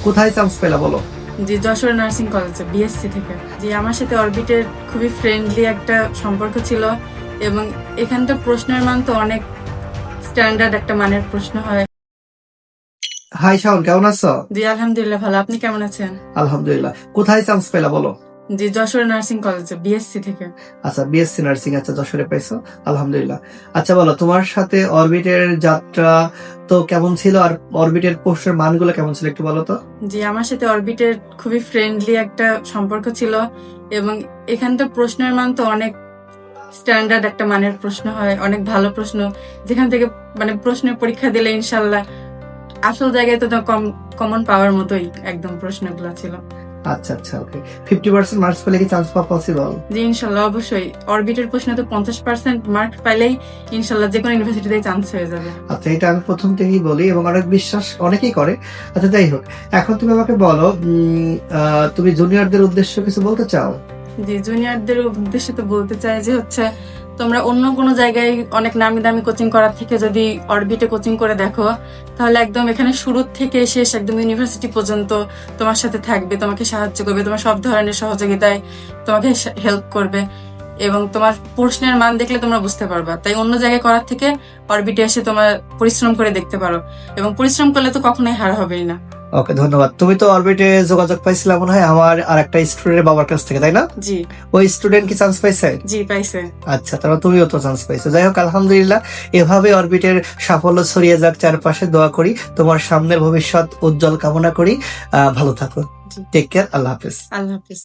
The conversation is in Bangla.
কোথায় চান্স পেলা বলো? জি, যশোর নার্সিং কলেজে বিএসসি থেকে। জি, আমার সাথে অরবিটের খুবই ফ্রেন্ডলি একটা সম্পর্ক ছিল এবং এখানকার প্রশ্নের মান তো অনেক স্ট্যান্ডার্ড একটা মানের প্রশ্ন হয়। হাই শাওন, কেমন আছো? জি, আলহামদুলিল্লাহ ভালো। আপনি কেমন আছেন? আলহামদুলিল্লাহ। কোথায় চান্স পেলা বলো? জি, যশোর নার্সিং কলেজে বিএসসি থেকে। আচ্ছা, বিএসসি নার্সিং, আচ্ছা যশোরে পাইছো, আলহামদুলিল্লাহ। আচ্ছা বলো, তোমার সাথে অরবিটের যাত্রা তো কেমন ছিল, আর অরবিটের প্রশ্নের মানগুলো কেমন ছিল একটু বলো তো। জি, আমার সাথে অরবিটের খুবই ফ্রেন্ডলি একটা সম্পর্ক ছিল এবং এখানকার প্রশ্নের মান তো অনেক স্ট্যান্ডার্ড একটা মানের প্রশ্ন হয়, অনেক ভালো প্রশ্ন, যেখান থেকে মানে প্রশ্নের পরীক্ষা দিলে ইনশাল্লাহ আসল জায়গায় তো কমন পাওয়ার মতোই একদম প্রশ্নগুলো ছিল। আচ্ছা আচ্ছা, ওকে। 50% মার্কস পেলে কি চান্স পাওয়া পসিবল? জি, ইনশাল্লাহ অবশ্যই। অরবিটের প্রশ্নে তো 50% মার্ক পাইলেই ইনশাল্লাহ যে কোনো ইউনিভার্সিটিতে চান্স হয়ে যাবে। আচ্ছা, এটা আমি প্রথম থেকেই বলি এবং অনেক বিশ্বাস অনেকেই করে। আচ্ছা যাই হোক, এখন তুমি আমাকে বলো, তুমি জুনিয়রদের উদ্দেশ্যে কিছু বলতে চাও? জি, জুনিয়রদের উদ্দেশ্যে তো বলতে চাই যে হচ্ছে তোমরা অন্য কোনো জায়গায় অনেক নামি দামি কোচিং করার থেকে যদি অরবিটে কোচিং করে দেখো, তাহলে একদম এখানে শুরু থেকে শেষ একদম ইউনিভার্সিটি পর্যন্ত তোমার সাথে থাকবে, তোমাকে সাহায্য করবে, তোমার সব ধরনের সহযোগিতায় তোমাকে হেল্প করবে এবং তোমার প্রশ্নের মান দেখলে তোমরা বুঝতে পারবা। তাই অন্য জায়গায় করার থেকে অরবিটে এসে তোমার পরিশ্রম করে দেখতে পারো এবং পরিশ্রম করলে তো কখনোই হার হবেই না। ওকে, ধন্যবাদ। তুমি তো অরবিটে যোগাযোগ পাইছিলে মনে হয় আমার আর একটা স্টুডেন্টের বাবার কাছ থেকে, তাই না? জি ওই স্টুডেন্ট কি চান্স পাইছে? জি, পাইছে। আচ্ছা, তারপর তুমিও তো চান্স পাইছো। যাই হোক, আলহামদুলিল্লাহ। এভাবে অরবিটের সাফল্য ছড়িয়ে যাক চারপাশে, দোয়া করি। তোমার সামনের ভবিষ্যৎ উজ্জ্বল কামনা করি। ভালো থাকো। জি, টেক কেয়ার। আল্লাহ হাফেজ। আল্লাহ হাফিজ।